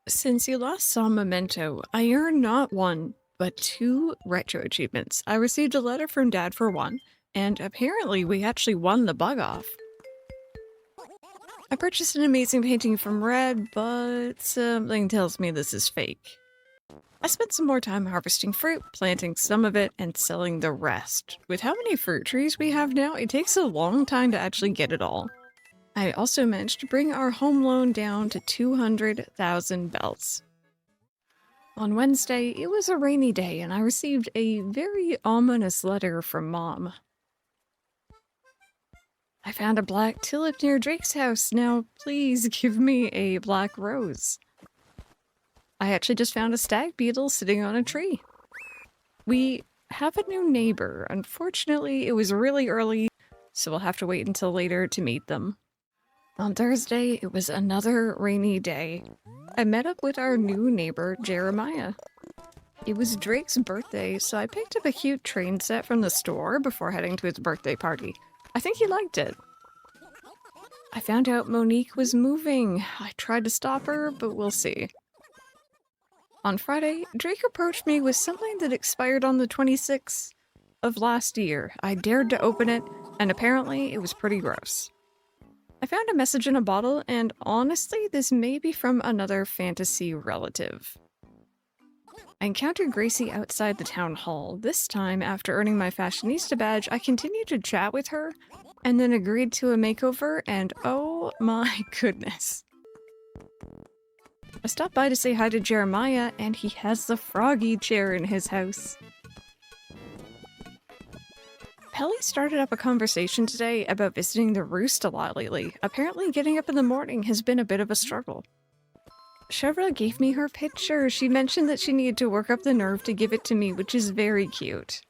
Since you last saw Memento, I earned not one, but two retro achievements. I received a letter from Dad for one, and apparently we actually won the bug off. I purchased an amazing painting from Red, but something tells me this is fake. I spent some more time harvesting fruit, planting some of it, and selling the rest. With how many fruit trees we have now, it takes a long time to actually get it all. I also managed to bring our home loan down to 200,000 bells. On Wednesday, it was a rainy day, and I received a very ominous letter from Mom. I found a black tulip near Drake's house. Now, please give me a black rose. I actually just found a stag beetle sitting on a tree. We have a new neighbor. Unfortunately, it was really early, so we'll have to wait until later to meet them. On Thursday, it was another rainy day. I met up with our new neighbor, Jeremiah. It was Drake's birthday, so I picked up a cute train set from the store before heading to his birthday party. I think he liked it. I found out Monique was moving. I tried to stop her, but we'll see. On Friday, Drake approached me with something that expired on the 26th of last year. I dared to open it, and apparently it was pretty gross. I found a message in a bottle, and honestly, this may be from another fantasy relative. I encountered Gracie outside the town hall. This time, after earning my fashionista badge, I continued to chat with her, and then agreed to a makeover, and oh my goodness. I stopped by to say hi to Jeremiah, and he has the froggy chair in his house. Pelly started up a conversation today about visiting the roost a lot lately. Apparently getting up in the morning has been a bit of a struggle. Chevra gave me her picture. She mentioned that she needed to work up the nerve to give it to me, which is very cute.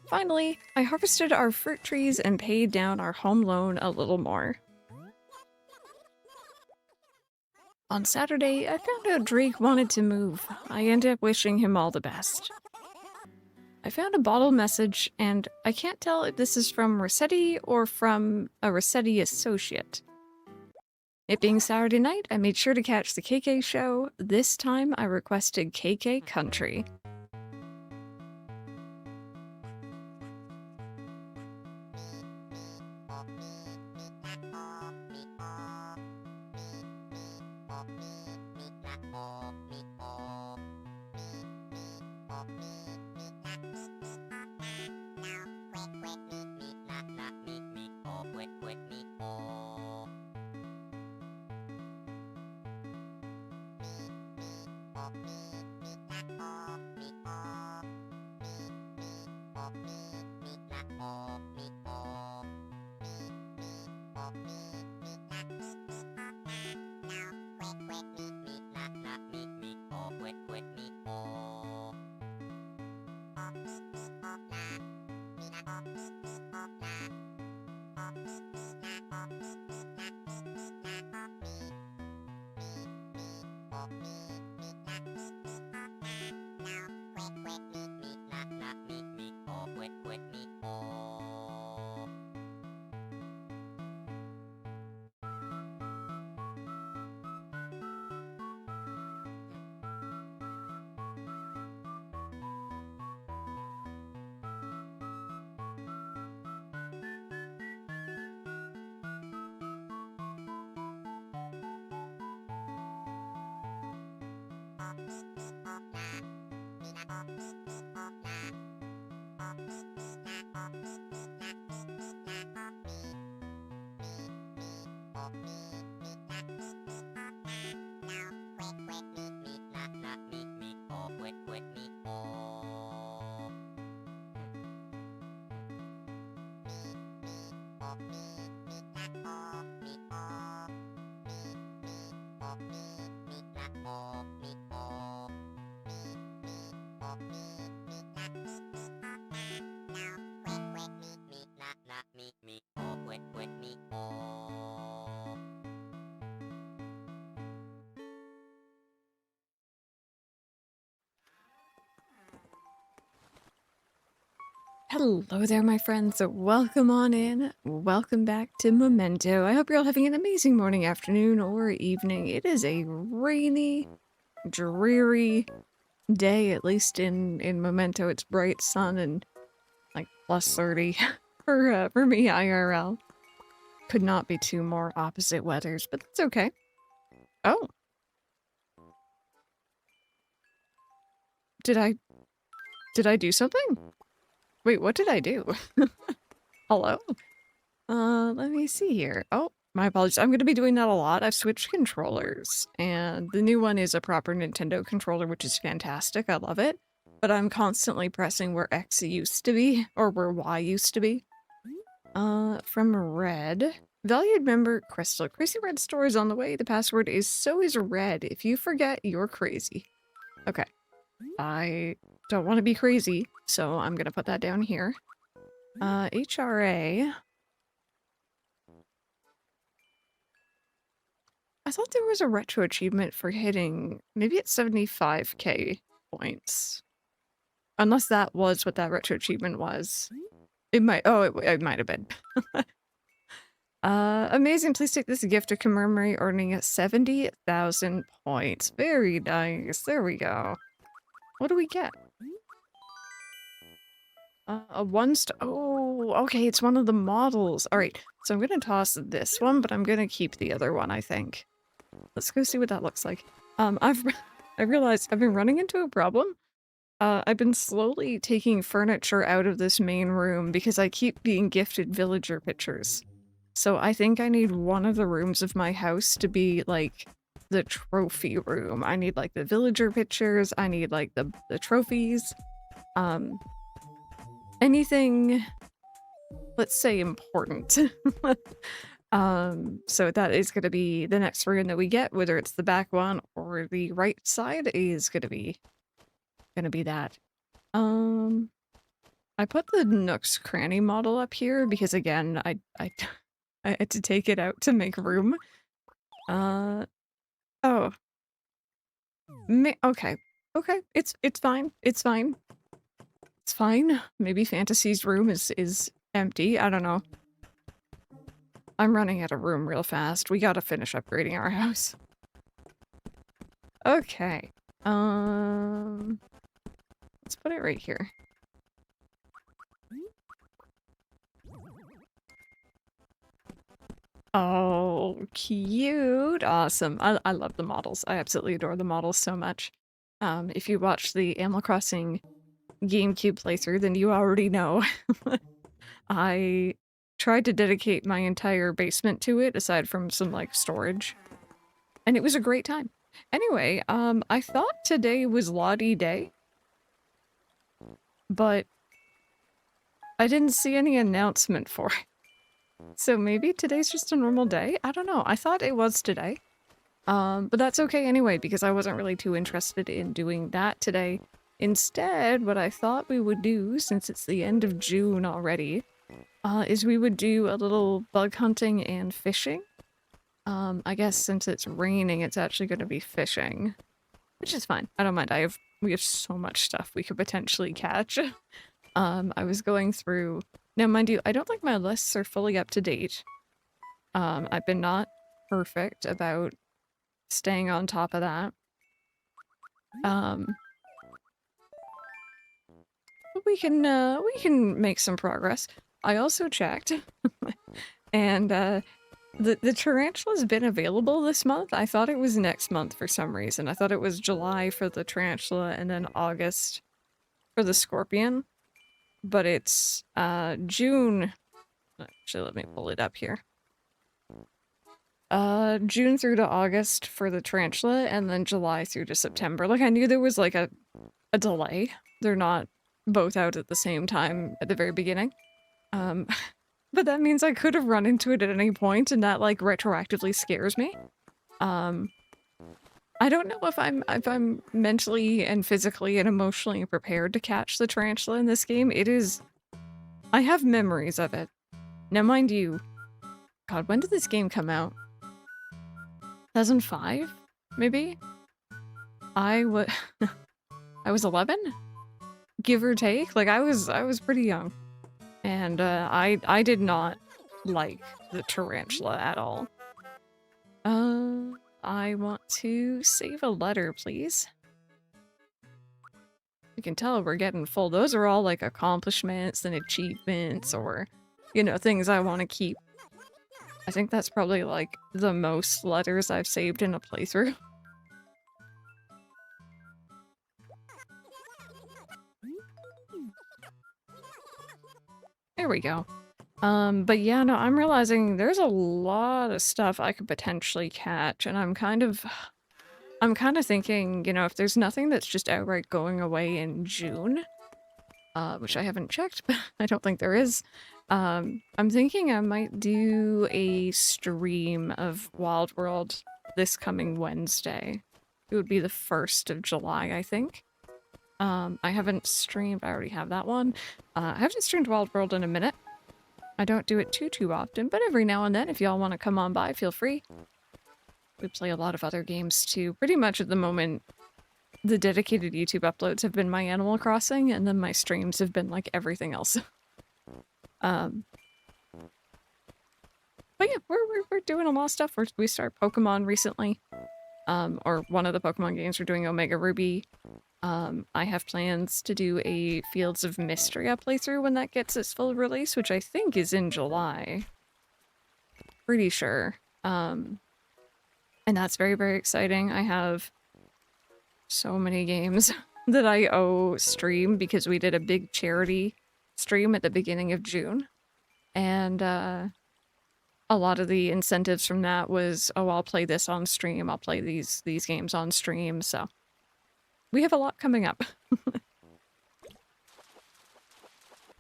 Finally, I harvested our fruit trees and paid down our home loan a little more. On Saturday, I found out Drake wanted to move. I ended up wishing him all the best. I found a bottle message, and I can't tell if this is from Rossetti or from a Rossetti associate. It being Saturday night, I made sure to catch the KK show. This time, I requested KK Country. Hello there, my friends. Welcome on in. Welcome back to Memento. I hope you're all having an amazing morning, afternoon, or evening. It is a rainy, dreary day, at least in Memento. It's bright sun and like plus 30 for me IRL. Could not be two more opposite weathers, but that's okay. Oh. Did I do something? Wait, what did I do? Hello? Let me see here. Oh, my apologies. I'm going to be doing that a lot. I've switched controllers, and the new one is a proper Nintendo controller, which is fantastic. I love it. But I'm constantly pressing where X used to be, or where Y used to be. From Red. Valued member Crystal. Crazy Red store is on the way. The password is so is red. If you forget, you're crazy. Okay. I don't want to be crazy, so I'm gonna put that down here. HRA. I thought there was a retro achievement for hitting, maybe it's 75k points. Unless that was what that retro achievement was. It might, oh, it might have been. Amazing, please take this gift to commemorate earning 70,000 points. Very nice, there we go. What do we get? A one-star, oh, okay, it's one of the models. All right, so I'm gonna toss this one, but I'm gonna keep the other one, I think. Let's go see what that looks like. I realized I've been running into a problem. I've been slowly taking furniture out of this main room because I keep being gifted villager pictures. So I think I need one of the rooms of my house to be, like, the trophy room. I need, like, the villager pictures, I need, like, the trophies. Anything, let's say, important. So that is gonna be the next room that we get, whether it's the back one or the right side is gonna be that. I put the Nook's Cranny model up here because, again, I I had to take it out to make room. Oh. Okay. Okay, it's fine. It's fine. It's fine. Maybe Fantasy's room is empty, I don't know. I'm running out of room real fast. We gotta finish upgrading our house. Okay. Let's put it right here. Oh, cute. Awesome. I love the models. I absolutely adore the models so much. If you watch the Animal Crossing GameCube playthrough, then you already know. I tried to dedicate my entire basement to it, aside from some, like, storage. And it was a great time. Anyway, I thought today was Lottie Day, but I didn't see any announcement for it. So maybe today's just a normal day? I don't know. I thought it was today. But that's okay anyway, because I wasn't really too interested in doing that today. Instead, what I thought we would do, since it's the end of June already, is we would do a little bug hunting and fishing. I guess since it's raining, it's actually going to be fishing, which is fine. I don't mind. We have so much stuff we could potentially catch. I was going through... Now, mind you, I don't think my lists are fully up to date. I've been not perfect about staying on top of that. But we can make some progress. I also checked, and the tarantula's been available this month. I thought it was next month for some reason. I thought it was July for the tarantula and then August for the scorpion. But it's June. Actually, let me pull it up here. June through to August for the tarantula, and then July through to September. Like, I knew there was, like, a delay. They're not both out at the same time at the very beginning. But that means I could have run into it at any point, and that, like, retroactively scares me. I don't know if I'm mentally and physically and emotionally prepared to catch the tarantula in this game. It is... I have memories of it. Now, mind you... God, when did this game come out? 2005? Maybe? I was 11? Give or take? Like, I was pretty young. And I did not like the tarantula at all. I want to save a letter, please. You can tell we're getting full. Those are all like accomplishments and achievements or, you know, things I want to keep. I think that's probably like the most letters I've saved in a playthrough. There we go. But yeah, no, I'm realizing there's a lot of stuff I could potentially catch, and I'm kind of thinking, you know, if there's nothing that's just outright going away in June, which I haven't checked, but I don't think there is, I'm thinking I might do a stream of Wild World this coming Wednesday. It would be the 1st of July, I think. I haven't streamed, I already have that one. I haven't streamed Wild World in a minute. I don't do it too often, but every now and then, if y'all want to come on by, feel free. We play a lot of other games too. Pretty much at the moment, the dedicated YouTube uploads have been my Animal Crossing, and then my streams have been like everything else. But yeah, we're doing a lot of stuff. We started Pokemon recently. Or one of the Pokemon games we're doing Omega Ruby. I have plans to do a Fields of Mysteria playthrough when that gets its full release, which I think is in July. Pretty sure. And that's very, very exciting. I have so many games that I owe stream because we did a big charity stream at the beginning of June. And a lot of the incentives from that was, oh, I'll play this on stream, I'll play these games on stream, so we have a lot coming up.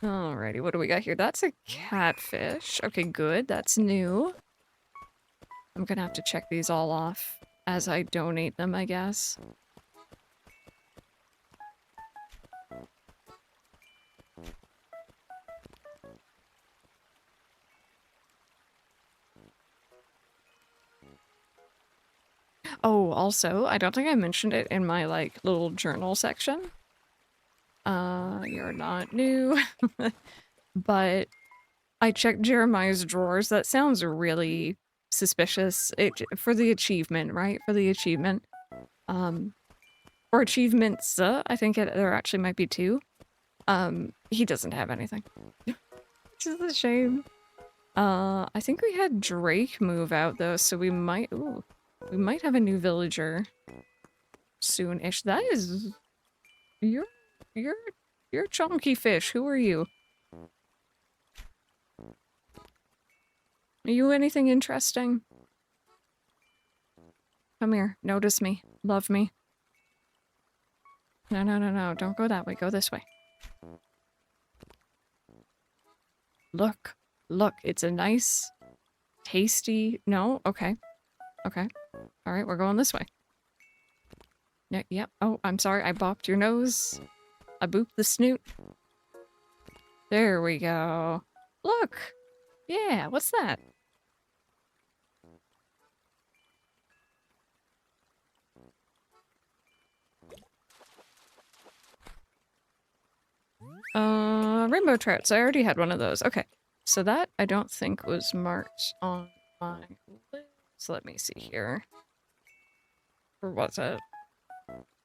Alrighty, what do we got here? That's a catfish. Okay, good. That's new. I'm gonna have to check these all off as I donate them, I guess. Oh, also, I don't think I mentioned it in my, like, little journal section. You're not new. But I checked Jeremiah's drawers. That sounds really suspicious. For the achievement, right? For the achievement. Or achievements, I think there actually might be 2. He doesn't have anything. Which is a shame. I think we had Drake move out, though, so we might... Ooh. We might have a new villager soon-ish. That is... You're chunky fish. Who are you? Are you anything interesting? Come here. Notice me. Love me. No, no, no, no. Don't go that way. Go this way. Look. Look. It's a nice, tasty... No? Okay. Okay. Alright, we're going this way. Yep. Oh, I'm sorry. I bopped your nose. I booped the snoot. There we go. Look! Yeah, what's that? Rainbow trouts. I already had one of those. Okay. So that, I don't think was marked on my list. So let me see here. Or was it?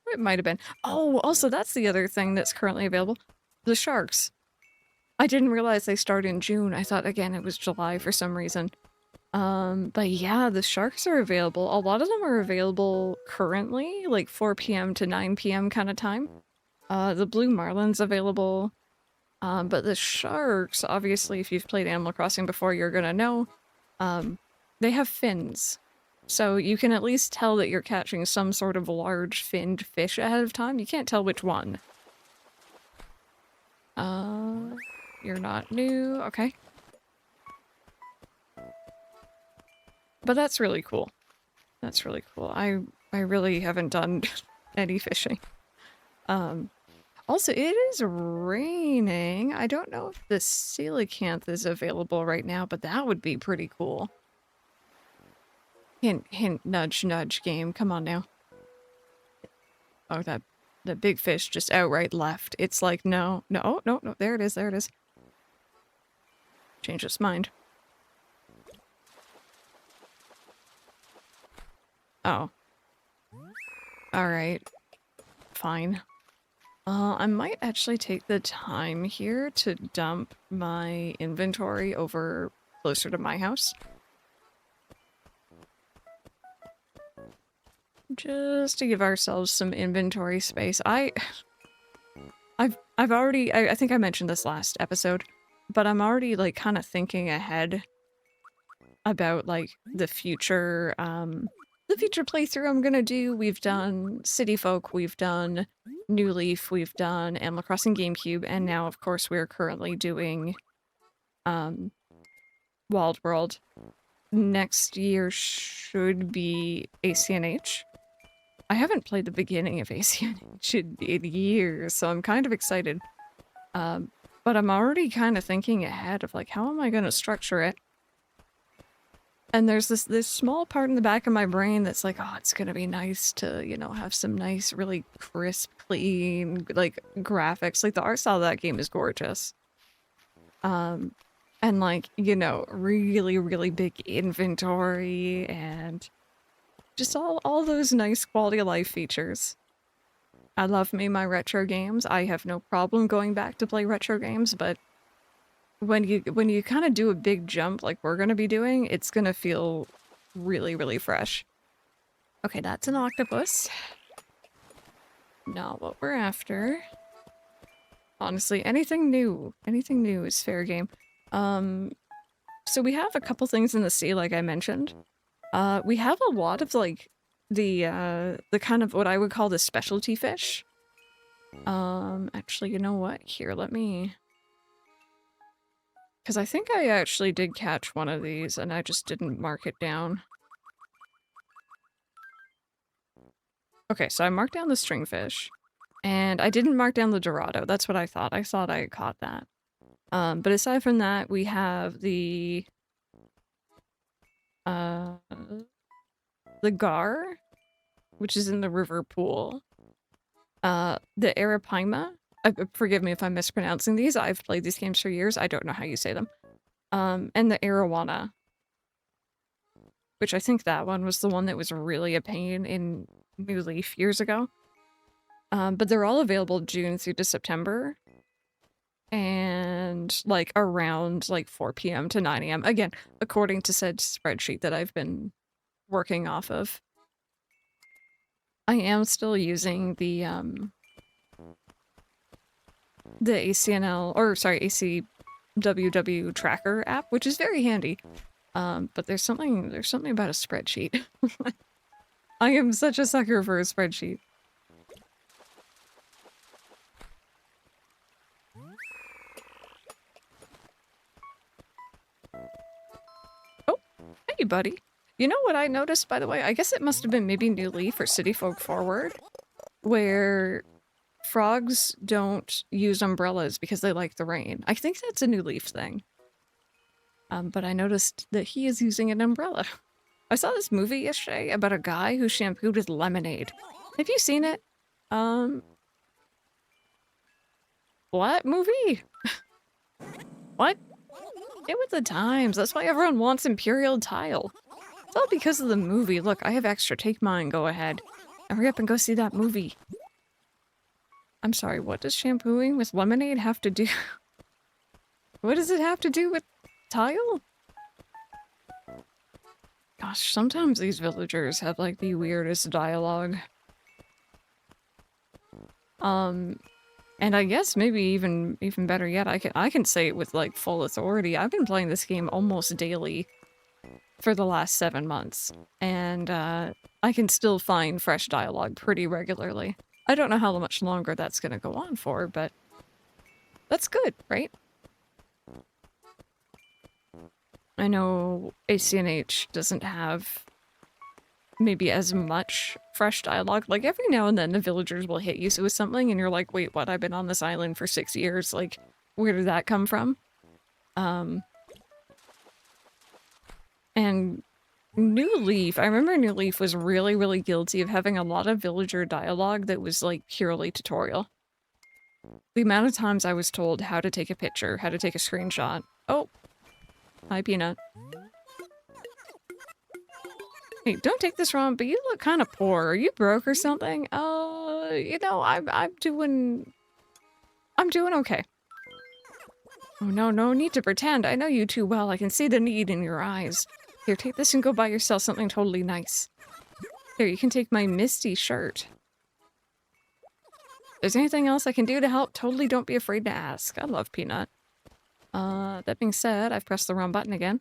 It might have been. Oh, also that's the other thing that's currently available. The sharks. I didn't realize they start in June. I thought, again, it was July for some reason. But yeah, the sharks are available. A lot of them are available currently, like 4 p.m. to 9 p.m. kind of time. The blue marlin's available. But the sharks, obviously, if you've played Animal Crossing before, you're gonna know. They have fins. So you can at least tell that you're catching some sort of large finned fish ahead of time. You can't tell which one. You're not new. Okay. But that's really cool. That's really cool. I really haven't done any fishing. Also, it is raining. I don't know if the coelacanth is available right now, but that would be pretty cool. Hint, hint, nudge, nudge game. Come on now. Oh, that big fish just outright left. It's like, no, no, no, no, there it is, there it is. change its mind. Oh. Alright. Fine. I might actually take the time here to dump my inventory over closer to my house. Just to give ourselves some inventory space. I've already, I think I mentioned this last episode, but I'm already like kind of thinking ahead about like the future playthrough I'm gonna do. We've done City Folk, we've done New Leaf, we've done Animal Crossing GameCube, and now of course we're currently doing Wild World. Next year should be ACNH. I haven't played the beginning of ACNH in years, so I'm kind of excited. But I'm already kind of thinking ahead of like, how am I going to structure it? And there's this small part in the back of my brain that's like, oh, it's going to be nice to, you know, have some nice, really crisp, clean, like, graphics. Like, the art style of that game is gorgeous. And like, you know, really, really big inventory and just all those nice quality of life features. I love me my retro games. I have no problem going back to play retro games, but when you kind of do a big jump like we're gonna be doing, it's gonna feel really, really fresh. Okay, that's an octopus. Not what we're after. Honestly, anything new is fair game. So we have a couple things in the sea, like I mentioned. We have a lot of like the kind of what I would call the specialty fish. Actually, you know what? Here, let me... Because I think I actually did catch one of these and I just didn't mark it down. Okay, so I marked down the stringfish. And I didn't mark down the Dorado. That's what I thought. I thought I caught that. But aside from that, we have the gar, which is in the river pool. The Arapaima. Forgive me if I'm mispronouncing these. I've played these games for years. I don't know how you say them. And the arowana. Which I think that one was the one that was really a pain in New Leaf years ago. But they're all available June through to September. And like around like 4 p.m. to 9 a.m. Again, according to said spreadsheet that I've been working off of. I am still using the ACWW tracker app, which is very handy. But there's something about a spreadsheet. I am such a sucker for a spreadsheet. Oh, hey buddy. You know what I noticed, by the way? I guess it must have been maybe New Leaf or City Folk Forward, where frogs don't use umbrellas because they like the rain. I think that's a New Leaf thing. But I noticed that he is using an umbrella. I saw this movie yesterday about a guy who shampooed with lemonade. Have you seen it? What movie? What? Get with the times. That's why everyone wants Imperial Tile. It's all because of the movie. Look, I have extra. Take mine. Go ahead. Hurry up and go see that movie. I'm sorry, what does shampooing with lemonade have to do? What does it have to do with tile? Gosh, sometimes these villagers have like the weirdest dialogue. And I guess maybe even better yet, I can say it with like full authority. I've been playing this game almost daily for the last 7 months, and I can still find fresh dialogue pretty regularly. I don't know how much longer that's gonna go on for, but that's good, right? I know ACNH doesn't have maybe as much fresh dialogue. Like, every now and then the villagers will hit you with something and you're like, wait, what? I've been on this island for 6 years. Like, where did that come from? And New Leaf, I remember New Leaf was really, really guilty of having a lot of villager dialogue that was, like, purely tutorial. The amount of times I was told how to take a picture, how to take a screenshot. Oh, Hi, Peanut. Hey, don't take this wrong, but you look kind of poor. Are you broke or something? You know, I'm doing okay. Oh, no, no need to pretend. I know you too well. I can see the need in your eyes. Here, take this and go buy yourself something totally nice. Here, you can take my Misty shirt. If there's anything else I can do to help, totally don't be afraid to ask. I love Peanut. That being said, I've pressed the wrong button again.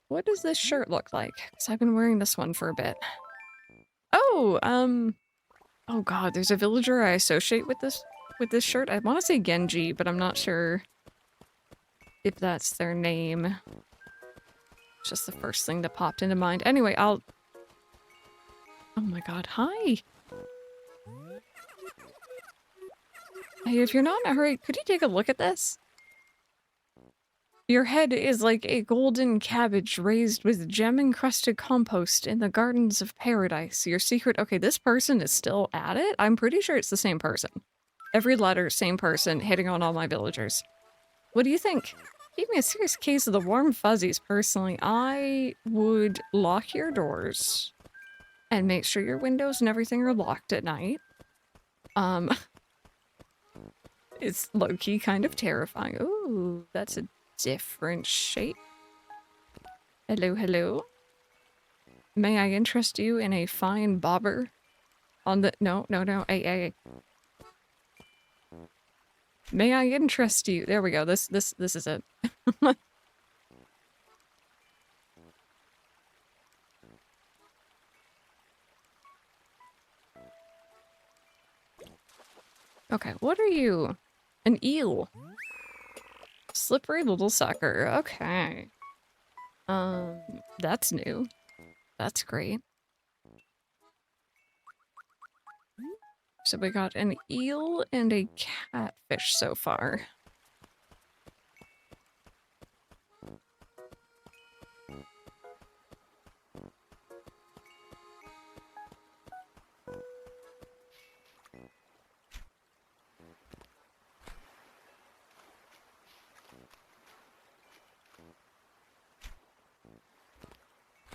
What does this shirt look like? Because I've been wearing this one for a bit. Oh, oh god, there's a villager I associate with this shirt. I want to say Genji, but I'm not sure if that's their name. It's just the first thing that popped into mind. Anyway, I'll... Oh my god, hi! Hey, if you're not in a hurry, could you take a look at this? Your head is like a golden cabbage raised with gem-encrusted compost in the gardens of paradise. Your secret... Okay, this person is still at it? I'm pretty sure it's the same person. Every letter, same person, hitting on all my villagers. What do you think? Give me a serious case of the warm fuzzies, personally. I would lock your doors and make sure your windows and everything are locked at night. It's low-key kind of terrifying. Ooh, that's a different shape. Hello, hello. May I interest you in a fine bobber? On the... No, no, no. Hey. May I interest you? There we go. This is it. Okay, what are you? An eel. Slippery little sucker. Okay. That's new. That's great. So we got an eel and a catfish so far.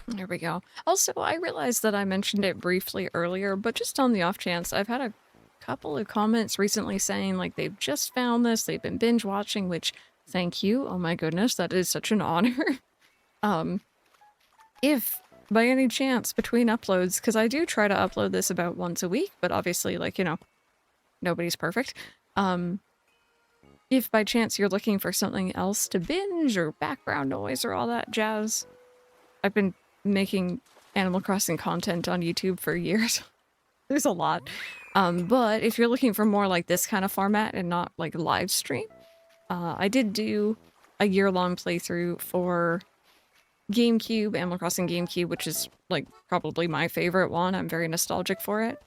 There we go. Also, I realized that I mentioned it briefly earlier, but just on the off chance, I've had a couple of comments recently saying, like, they've just found this, they've been binge watching, which, thank you. Oh my goodness, that is such an honor. If, by any chance, between uploads, because I do try to upload this about once a week, but obviously, like, you know, nobody's perfect. If by chance you're looking for something else to binge or background noise or all that jazz, I've been making Animal Crossing content on YouTube for years. There's a lot. But if you're looking for more like this kind of format and not like live stream, I did do a year-long playthrough for GameCube, Animal Crossing GameCube, which is like probably my favorite one. I'm very nostalgic for it.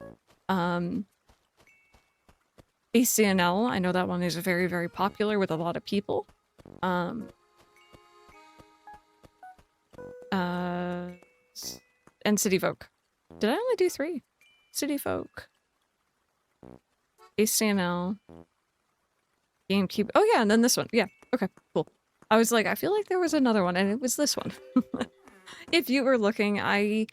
ACNL, I know that one is very, very popular with a lot of people. And City Folk. Did I only do 3? City Folk. ACNL. GameCube. Oh yeah, and then this one. Yeah, okay, cool. I was like, I feel like there was another one, and it was this one. If you were looking, I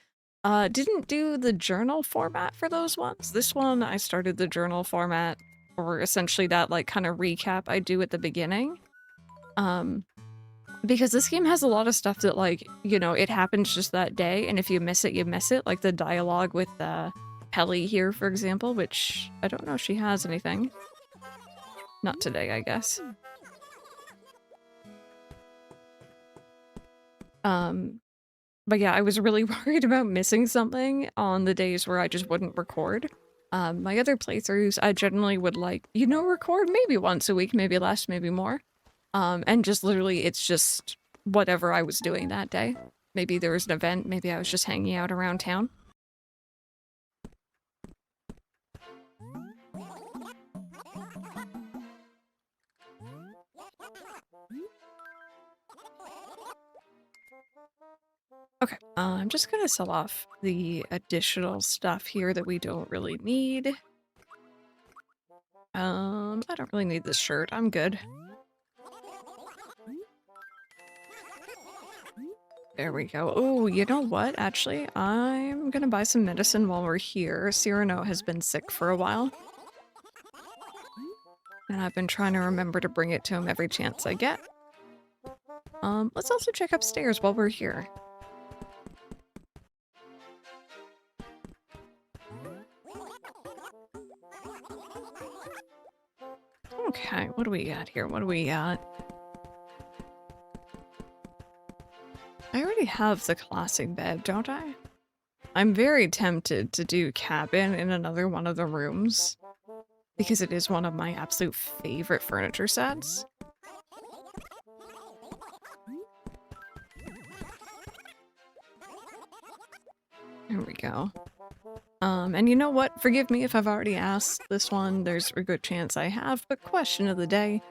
didn't do the journal format for those ones. This one, I started the journal format, or essentially that like kind of recap I do at the beginning. Because this game has a lot of stuff that, like, you know, it happens just that day, and if you miss it, you miss it. Like the dialogue with Pelly here, for example, which I don't know if she has anything. Not today, I guess. But yeah, I was really worried about missing something on the days where I just wouldn't record. My other playthroughs, I generally would, like, you know, record maybe once a week, maybe less, maybe more. And just literally, it's just whatever I was doing that day. Maybe there was an event, maybe I was just hanging out around town. Okay, I'm just gonna sell off the additional stuff here that we don't really need. I don't really need this shirt, I'm good. There we go. Oh, you know what? Actually, I'm gonna buy some medicine while we're here. Cyrano has been sick for a while. And I've been trying to remember to bring it to him every chance I get. Let's also check upstairs while we're here. Okay, what do we got here? What do we got? I already have the classic bed, don't I? I'm very tempted to do cabin in another one of the rooms because it is one of my absolute favorite furniture sets. There we go. And you know what? Forgive me if I've already asked this one. There's a good chance I have, but question of the day.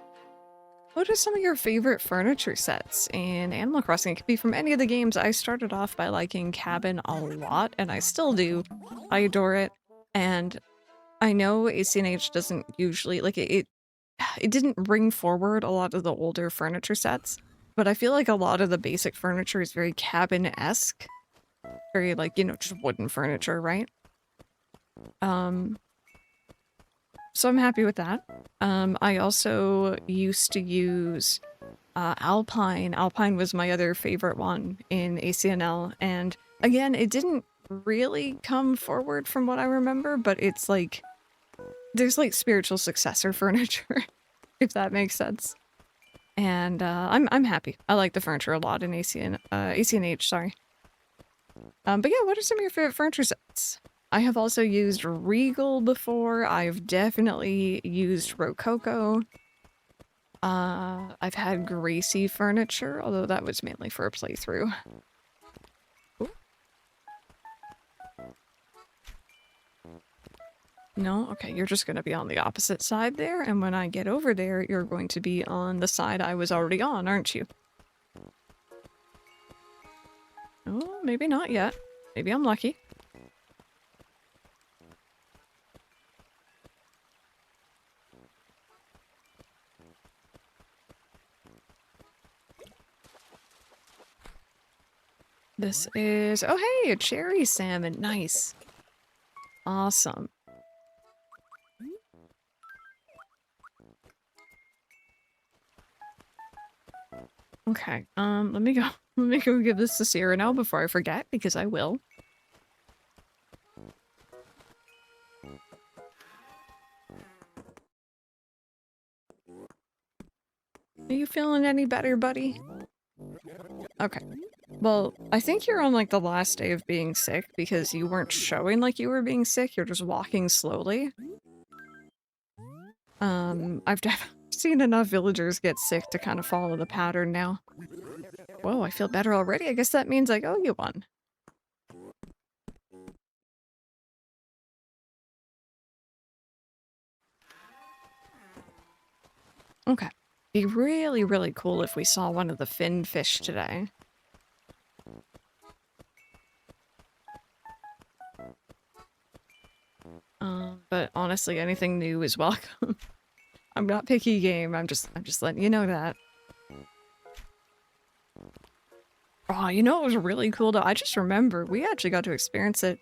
What are some of your favorite furniture sets in Animal Crossing? It could be from any of the games. I started off by liking Cabin a lot, and I still do. I adore it. And I know ACNH doesn't usually, like, it didn't bring forward a lot of the older furniture sets, but I feel like a lot of the basic furniture is very cabin-esque. Very, like, you know, just wooden furniture, right? So I'm happy with that. I also used to use Alpine. Alpine was my other favorite one in ACNL, and again, it didn't really come forward from what I remember, but it's like, there's like spiritual successor furniture, if that makes sense. And I'm happy. I like the furniture a lot in ACNH, sorry. But yeah, what are some of your favorite furniture sets? I have also used Regal before. I've definitely used Rococo. I've had Gracie furniture, although that was mainly for a playthrough. Ooh. No? Okay, you're just going to be on the opposite side there, and when I get over there, you're going to be on the side I was already on, aren't you? Oh, maybe not yet. Maybe I'm lucky. This is... Oh, hey, a cherry salmon. Nice. Awesome. Okay, let me go. Let me go give this to Sierra now before I forget, because I will. Are you feeling any better, buddy? Okay. Well, I think you're on, like, the last day of being sick because you weren't showing like you were being sick, you're just walking slowly. I've seen enough villagers get sick to kind of follow the pattern now. Whoa, I feel better already. I guess that means I owe you one. Okay. Be really, really cool if we saw one of the fin fish today. But honestly, anything new is welcome. I'm not picky game. I'm just letting you know that. Oh, you know what was really cool though? I just remember we actually got to experience it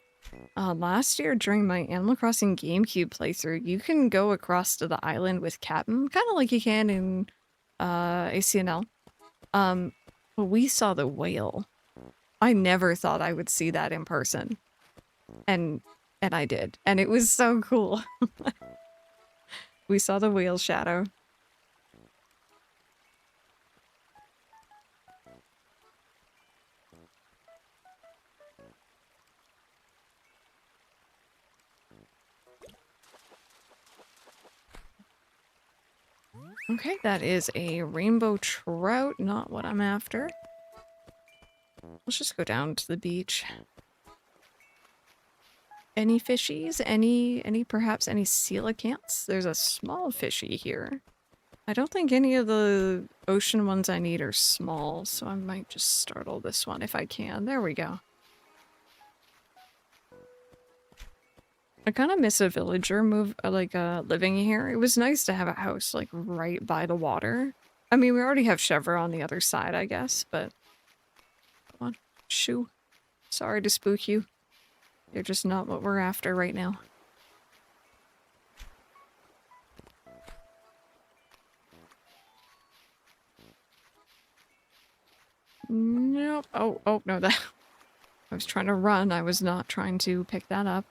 last year during my Animal Crossing GameCube playthrough. You can go across to the island with Captain, kind of like you can in ACNL. But we saw the whale. I never thought I would see that in person. And I did. And it was so cool. We saw the whale shadow. Okay, that is a rainbow trout, not what I'm after. Let's just go down to the beach. Any fishies? Perhaps any coelacanths? There's a small fishy here. I don't think any of the ocean ones I need are small, so I might just startle this one if I can. There we go. I kind of miss a villager living here. It was nice to have a house, like, right by the water. I mean, we already have Chevre on the other side, I guess, but... Come on. Shoo. Sorry to spook you. You're just not what we're after right now. Nope. Oh, no, that... I was trying to run. I was not trying to pick that up.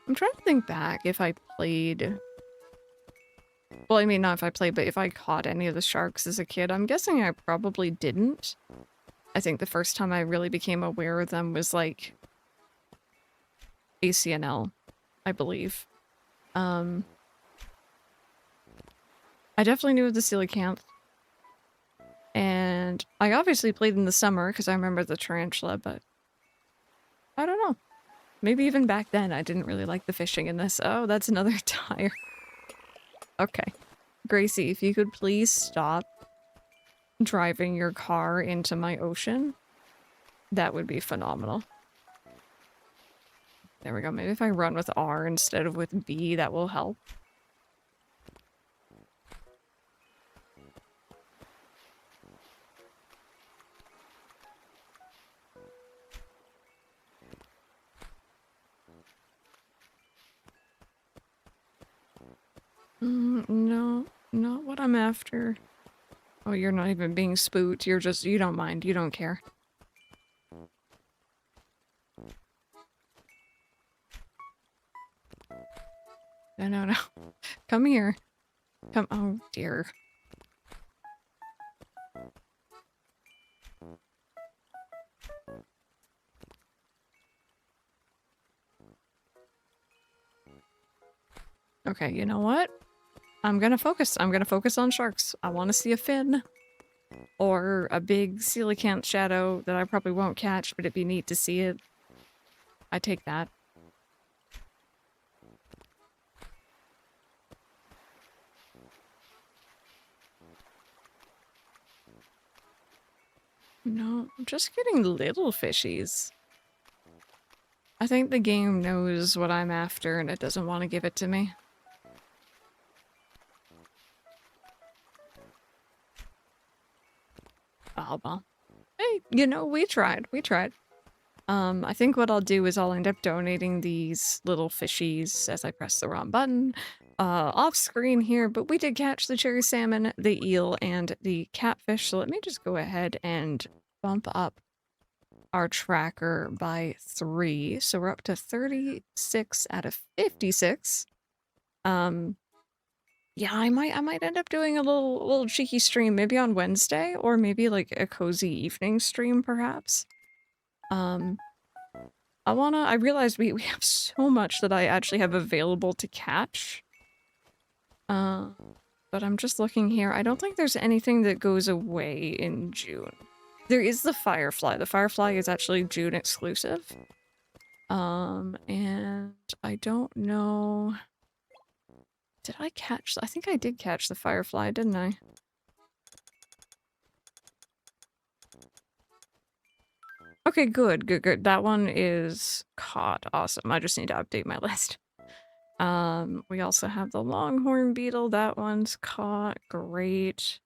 I'm trying to think back if I played... Well, I mean, not if I played, but if I caught any of the sharks as a kid. I'm guessing I probably didn't. I think the first time I really became aware of them was, like, ACNL, I believe. I definitely knew of the coelacanth. And I obviously played in the summer, because I remember the tarantula, but... I don't know. Maybe even back then I didn't really like the fishing in this. Oh, that's another tire. Okay. Gracie, if you could please stop driving your car into my ocean, that would be phenomenal. There we go. Maybe if I run with R instead of with B, that will help. No, not what I'm after. Oh, you're not even being spooked. You're just, you don't mind. You don't care. No. Come here. Come, oh dear. Okay, you know what? I'm gonna focus. I'm gonna focus on sharks. I want to see a fin. Or a big coelacanth shadow that I probably won't catch, but it'd be neat to see it. I take that. No, I'm just getting little fishies. I think the game knows what I'm after and it doesn't want to give it to me. Oh, well. Hey, you know, we tried. We tried. I think what I'll do is I'll end up donating these little fishies as I press the wrong button off screen here, but we did catch the cherry salmon, the eel, and the catfish, so let me just go ahead and bump up our tracker by 3, so we're up to 36 out of 56. Yeah, I might end up doing a little cheeky stream, maybe on Wednesday, or maybe like a cozy evening stream, perhaps. I realized we have so much that I actually have available to catch. But I'm just looking here. I don't think there's anything that goes away in June. There is the firefly. The firefly is actually June exclusive. And I don't know... Did I catch... I think I did catch the firefly, didn't I? Okay, good. That one is caught. Awesome. I just need to update my list. We also have the longhorn beetle. That one's caught. Great.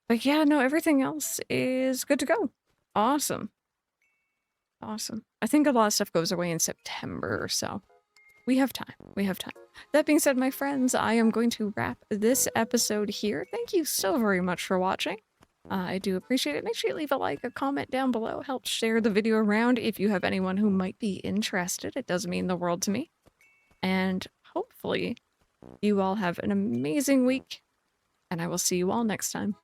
But yeah, no, everything else is good to go. Awesome. Awesome. I think a lot of stuff goes away in September, so we have time. We have time. That being said, my friends, I am going to wrap this episode here. Thank you so very much for watching. I do appreciate it. Make sure you leave a like, a comment down below. Help share the video around if you have anyone who might be interested. It does mean the world to me. And hopefully you all have an amazing week, and I will see you all next time.